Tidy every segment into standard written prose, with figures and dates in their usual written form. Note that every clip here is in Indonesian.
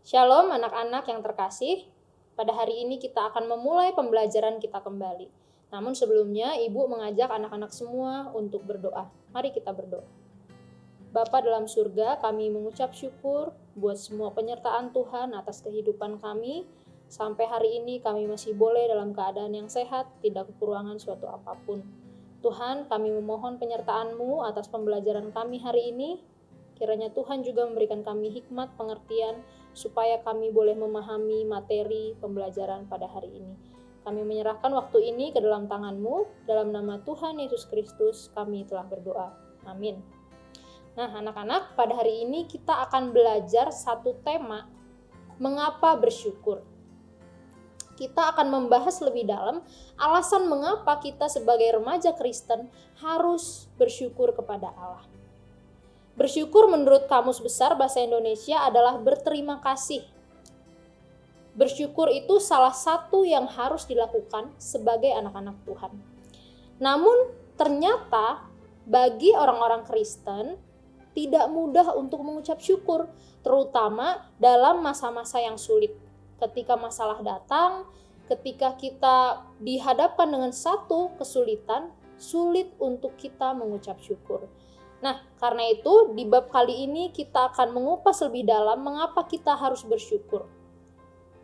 Shalom anak-anak yang terkasih. Pada hari ini kita akan memulai pembelajaran kita kembali. Namun sebelumnya Ibu mengajak anak-anak semua untuk berdoa. Mari kita berdoa. Bapa dalam surga, kami mengucap syukur buat semua penyertaan Tuhan atas kehidupan kami. Sampai hari ini kami masih boleh dalam keadaan yang sehat, tidak kekurangan suatu apapun. Tuhan, kami memohon penyertaan-Mu atas pembelajaran kami hari ini. Kiranya Tuhan juga memberikan kami hikmat pengertian supaya kami boleh memahami materi pembelajaran pada hari ini. Kami menyerahkan waktu ini ke dalam tangan-Mu. Dalam nama Tuhan Yesus Kristus kami telah berdoa. Amin. Nah anak-anak, pada hari ini kita akan belajar satu tema, mengapa bersyukur. Kita akan membahas lebih dalam alasan mengapa kita sebagai remaja Kristen harus bersyukur kepada Allah. Bersyukur menurut Kamus Besar Bahasa Indonesia adalah berterima kasih. Bersyukur itu salah satu yang harus dilakukan sebagai anak-anak Tuhan. Namun ternyata bagi orang-orang Kristen tidak mudah untuk mengucap syukur, terutama dalam masa-masa yang sulit. Ketika masalah datang, ketika kita dihadapkan dengan satu kesulitan, sulit untuk kita mengucap syukur. Nah, karena itu di bab kali ini kita akan mengupas lebih dalam mengapa kita harus bersyukur.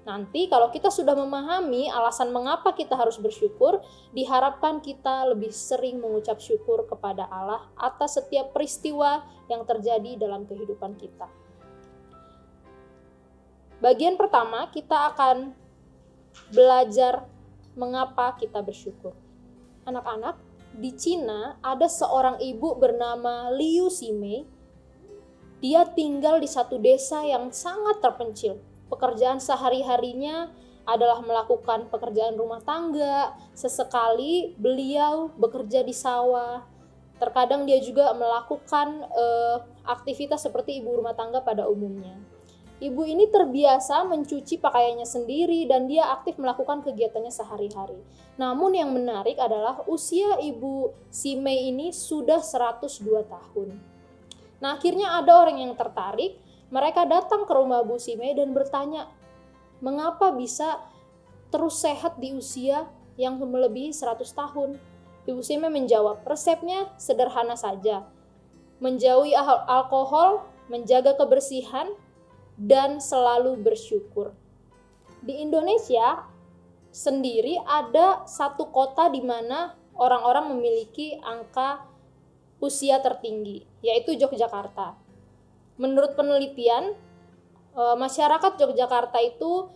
Nanti kalau kita sudah memahami alasan mengapa kita harus bersyukur, diharapkan kita lebih sering mengucap syukur kepada Allah atas setiap peristiwa yang terjadi dalam kehidupan kita. Bagian pertama, kita akan belajar mengapa kita bersyukur. Anak-anak, di Cina ada seorang ibu bernama Liu Ximei. Dia tinggal di satu desa yang sangat terpencil. Pekerjaan sehari-harinya adalah melakukan pekerjaan rumah tangga. Sesekali beliau bekerja di sawah. Terkadang dia juga melakukan aktivitas seperti ibu rumah tangga pada umumnya. Ibu ini terbiasa mencuci pakaiannya sendiri dan dia aktif melakukan kegiatannya sehari-hari. Namun yang menarik adalah usia Ibu Ximei ini sudah 102 tahun. Nah, akhirnya ada orang yang tertarik. Mereka datang ke rumah Bu Ximei dan bertanya, mengapa bisa terus sehat di usia yang melebihi 100 tahun? Ibu Ximei menjawab, resepnya sederhana saja. Menjauhi alkohol, menjaga kebersihan, dan selalu bersyukur. Di Indonesia sendiri ada satu kota di mana orang-orang memiliki angka usia tertinggi, yaitu Yogyakarta. Menurut penelitian, masyarakat Yogyakarta itu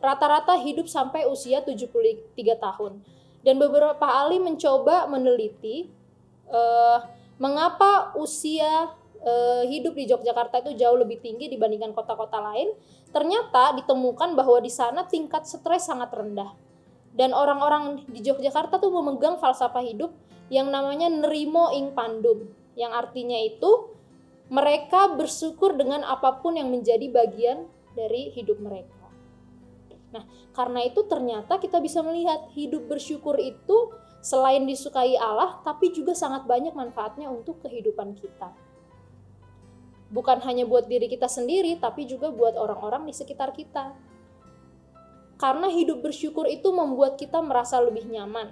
rata-rata hidup sampai usia 73 tahun. Dan beberapa ahli mencoba meneliti mengapa usia hidup di Yogyakarta itu jauh lebih tinggi dibandingkan kota-kota lain. Ternyata ditemukan bahwa di sana tingkat stres sangat rendah. Dan orang-orang di Yogyakarta tuh memegang falsafah hidup yang namanya nerimo ing pandum, yang artinya itu mereka bersyukur dengan apapun yang menjadi bagian dari hidup mereka. Nah, karena itu ternyata kita bisa melihat hidup bersyukur itu selain disukai Allah, tapi juga sangat banyak manfaatnya untuk kehidupan kita. Bukan hanya buat diri kita sendiri, tapi juga buat orang-orang di sekitar kita. Karena hidup bersyukur itu membuat kita merasa lebih nyaman,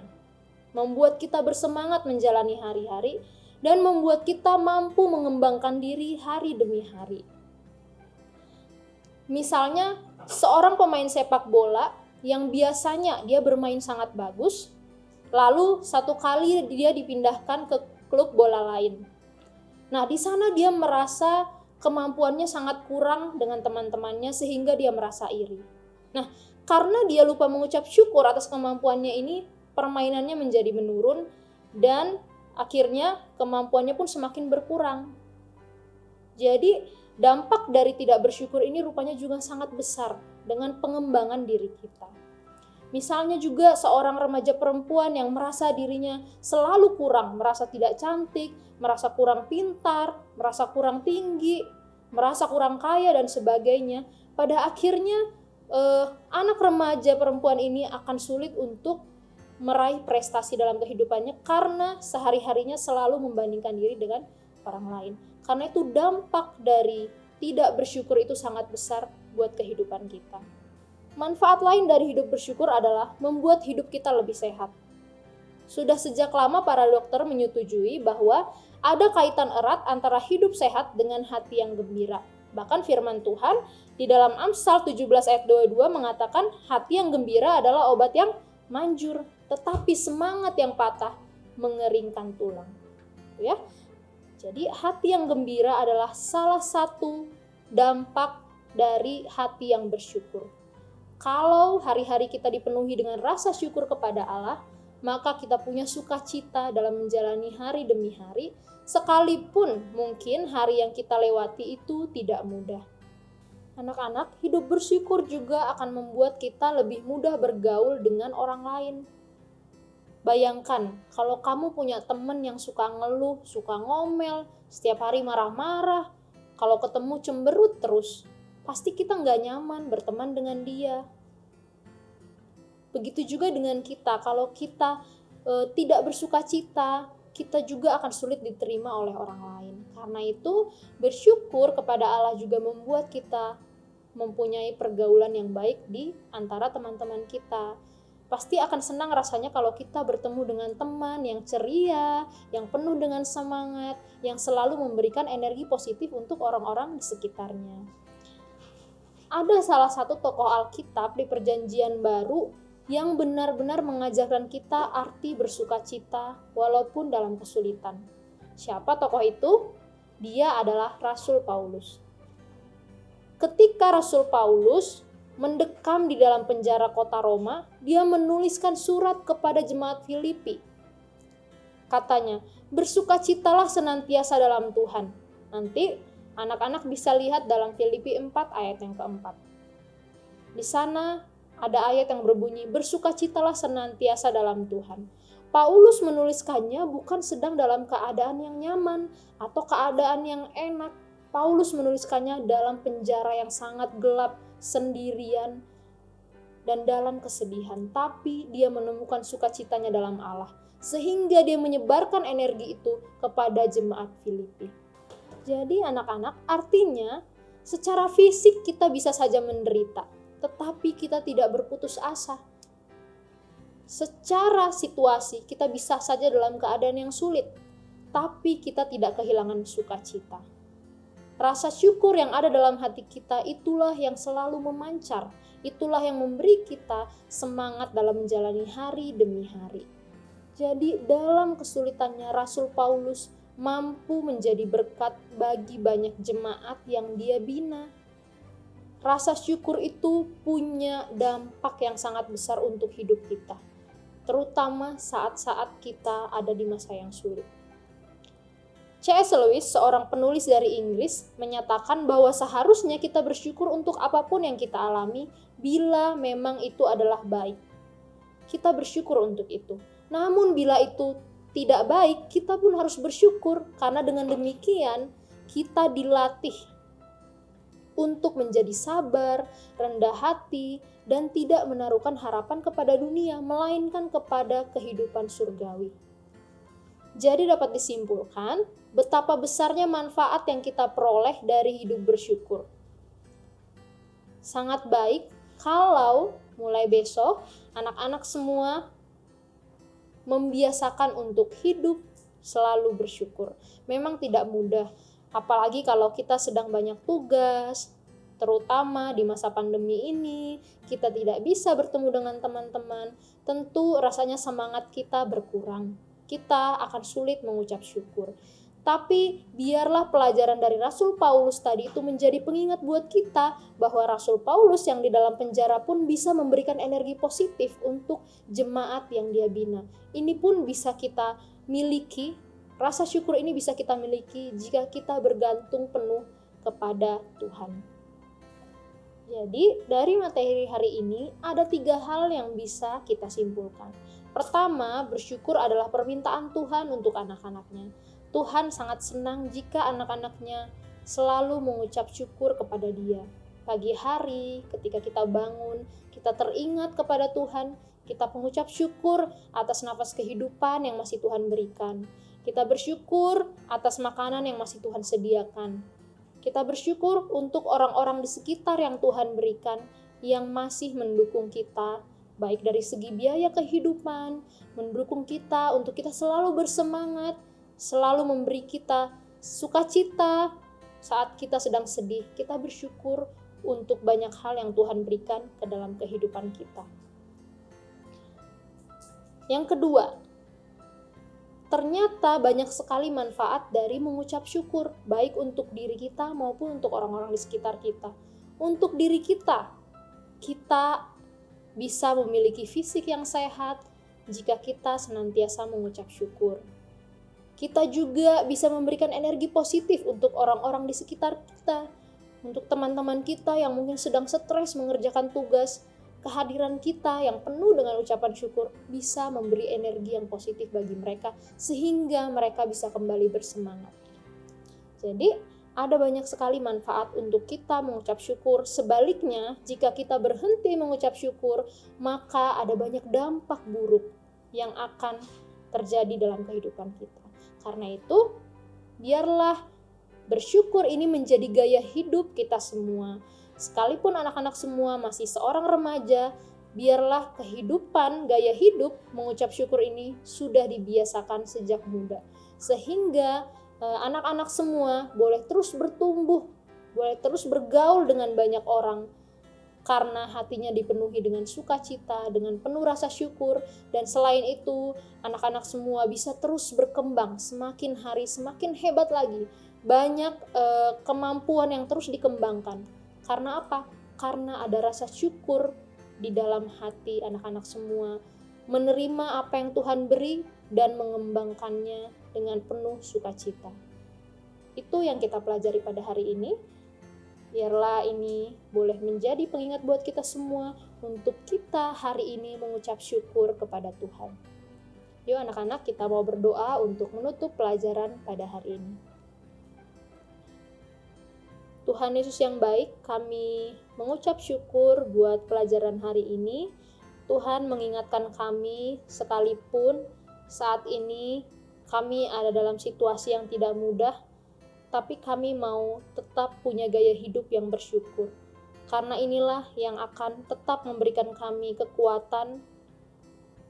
membuat kita bersemangat menjalani hari-hari, dan membuat kita mampu mengembangkan diri hari demi hari. Misalnya, seorang pemain sepak bola yang biasanya dia bermain sangat bagus, lalu satu kali dia dipindahkan ke klub bola lain. Nah, di sana dia merasa kemampuannya sangat kurang dengan teman-temannya sehingga dia merasa iri. Nah, karena dia lupa mengucap syukur atas kemampuannya ini, permainannya menjadi menurun dan akhirnya kemampuannya pun semakin berkurang. Jadi, dampak dari tidak bersyukur ini rupanya juga sangat besar dengan pengembangan diri kita. Misalnya juga seorang remaja perempuan yang merasa dirinya selalu kurang, merasa tidak cantik, merasa kurang pintar, merasa kurang tinggi, merasa kurang kaya dan sebagainya. Pada akhirnya anak remaja perempuan ini akan sulit untuk meraih prestasi dalam kehidupannya karena sehari-harinya selalu membandingkan diri dengan orang lain. Karena itu dampak dari tidak bersyukur itu sangat besar buat kehidupan kita. Manfaat lain dari hidup bersyukur adalah membuat hidup kita lebih sehat. Sudah sejak lama para dokter menyetujui bahwa ada kaitan erat antara hidup sehat dengan hati yang gembira. Bahkan firman Tuhan di dalam Amsal 17 ayat 22 mengatakan hati yang gembira adalah obat yang manjur, tetapi semangat yang patah mengeringkan tulang. Ya. Jadi hati yang gembira adalah salah satu dampak dari hati yang bersyukur. Kalau hari-hari kita dipenuhi dengan rasa syukur kepada Allah, maka kita punya sukacita dalam menjalani hari demi hari, sekalipun mungkin hari yang kita lewati itu tidak mudah. Anak-anak, hidup bersyukur juga akan membuat kita lebih mudah bergaul dengan orang lain. Bayangkan, kalau kamu punya teman yang suka ngeluh, suka ngomel, setiap hari marah-marah, kalau ketemu cemberut terus, pasti kita nggak nyaman berteman dengan dia. Begitu juga dengan kita, kalau kita tidak bersukacita, kita juga akan sulit diterima oleh orang lain. Karena itu, bersyukur kepada Allah juga membuat kita mempunyai pergaulan yang baik di antara teman-teman kita. Pasti akan senang rasanya kalau kita bertemu dengan teman yang ceria, yang penuh dengan semangat, yang selalu memberikan energi positif untuk orang-orang di sekitarnya. Ada salah satu tokoh Alkitab di Perjanjian Baru yang benar-benar mengajarkan kita arti bersukacita walaupun dalam kesulitan. Siapa tokoh itu? Dia adalah Rasul Paulus. Ketika Rasul Paulus mendekam di dalam penjara kota Roma, dia menuliskan surat kepada jemaat Filipi. Katanya, bersukacitalah senantiasa dalam Tuhan. Nanti anak-anak bisa lihat dalam Filipi 4 ayat yang keempat. Di sana ada ayat yang berbunyi, bersukacitalah senantiasa dalam Tuhan. Paulus menuliskannya bukan sedang dalam keadaan yang nyaman atau keadaan yang enak. Paulus menuliskannya dalam penjara yang sangat gelap, sendirian, dan dalam kesedihan. Tapi dia menemukan sukacitanya dalam Allah, sehingga dia menyebarkan energi itu kepada jemaat Filipi. Jadi anak-anak, artinya secara fisik kita bisa saja menderita, tetapi kita tidak berputus asa. Secara situasi kita bisa saja dalam keadaan yang sulit, tapi kita tidak kehilangan sukacita. Rasa syukur yang ada dalam hati kita itulah yang selalu memancar, itulah yang memberi kita semangat dalam menjalani hari demi hari. Jadi dalam kesulitannya Rasul Paulus mampu menjadi berkat bagi banyak jemaat yang dia bina. Rasa syukur itu punya dampak yang sangat besar untuk hidup kita, terutama saat-saat kita ada di masa yang sulit. C.S. Lewis, seorang penulis dari Inggris, menyatakan bahwa seharusnya kita bersyukur untuk apapun yang kita alami bila memang itu adalah baik. Kita bersyukur untuk itu. Namun bila itu tidak baik, kita pun harus bersyukur karena dengan demikian kita dilatih untuk menjadi sabar, rendah hati, dan tidak menaruhkan harapan kepada dunia, melainkan kepada kehidupan surgawi. Jadi dapat disimpulkan betapa besarnya manfaat yang kita peroleh dari hidup bersyukur. Sangat baik kalau mulai besok anak-anak semua membiasakan untuk hidup selalu bersyukur. Memang tidak mudah, apalagi kalau kita sedang banyak tugas, terutama di masa pandemi ini, kita tidak bisa bertemu dengan teman-teman, tentu rasanya semangat kita berkurang. Kita akan sulit mengucap syukur. Tapi biarlah pelajaran dari Rasul Paulus tadi itu menjadi pengingat buat kita bahwa Rasul Paulus yang di dalam penjara pun bisa memberikan energi positif untuk jemaat yang dia bina. Ini pun bisa kita miliki, rasa syukur ini bisa kita miliki jika kita bergantung penuh kepada Tuhan. Jadi dari materi hari ini ada 3 hal yang bisa kita simpulkan. Pertama, bersyukur adalah permintaan Tuhan untuk anak-anaknya. Tuhan sangat senang jika anak-anaknya selalu mengucap syukur kepada Dia. Pagi hari, ketika kita bangun, kita teringat kepada Tuhan, kita mengucap syukur atas nafas kehidupan yang masih Tuhan berikan. Kita bersyukur atas makanan yang masih Tuhan sediakan. Kita bersyukur untuk orang-orang di sekitar yang Tuhan berikan, yang masih mendukung kita, baik dari segi biaya kehidupan, mendukung kita untuk kita selalu bersemangat, selalu memberi kita sukacita saat kita sedang sedih. Kita bersyukur untuk banyak hal yang Tuhan berikan ke dalam kehidupan kita. Yang kedua, ternyata banyak sekali manfaat dari mengucap syukur, baik untuk diri kita maupun untuk orang-orang di sekitar kita. Untuk diri kita bisa memiliki fisik yang sehat jika kita senantiasa mengucap syukur. Kita juga bisa memberikan energi positif untuk orang-orang di sekitar kita, untuk teman-teman kita yang mungkin sedang stres mengerjakan tugas. Kehadiran kita yang penuh dengan ucapan syukur bisa memberi energi yang positif bagi mereka, sehingga mereka bisa kembali bersemangat. Jadi, ada banyak sekali manfaat untuk kita mengucap syukur. Sebaliknya, jika kita berhenti mengucap syukur, maka ada banyak dampak buruk yang akan terjadi dalam kehidupan kita. Karena itu, biarlah bersyukur ini menjadi gaya hidup kita semua. Sekalipun anak-anak semua masih seorang remaja, biarlah kehidupan, gaya hidup mengucap syukur ini sudah dibiasakan sejak muda. Sehingga anak-anak semua boleh terus bertumbuh, boleh terus bergaul dengan banyak orang, karena hatinya dipenuhi dengan sukacita, dengan penuh rasa syukur. Dan selain itu, anak-anak semua bisa terus berkembang, semakin hari semakin hebat lagi. Banyak kemampuan yang terus dikembangkan. Karena apa? Karena ada rasa syukur di dalam hati anak-anak semua, menerima apa yang Tuhan beri dan mengembangkannya dengan penuh sukacita. Itu yang kita pelajari pada hari ini. Biarlah ini boleh menjadi pengingat buat kita semua untuk kita hari ini mengucap syukur kepada Tuhan. Yuk anak-anak, kita mau berdoa untuk menutup pelajaran pada hari ini. Tuhan Yesus yang baik, kami mengucap syukur buat pelajaran hari ini. Tuhan mengingatkan kami sekalipun saat ini kami ada dalam situasi yang tidak mudah, tapi kami mau tetap punya gaya hidup yang bersyukur. Karena inilah yang akan tetap memberikan kami kekuatan.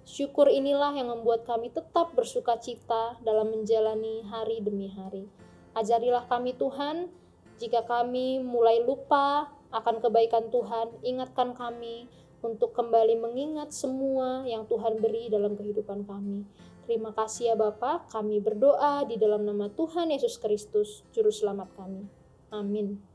Syukur inilah yang membuat kami tetap bersukacita dalam menjalani hari demi hari. Ajarilah kami Tuhan, jika kami mulai lupa akan kebaikan Tuhan, ingatkan kami untuk kembali mengingat semua yang Tuhan beri dalam kehidupan kami. Terima kasih ya Bapa, kami berdoa di dalam nama Tuhan Yesus Kristus, Juru Selamat kami. Amin.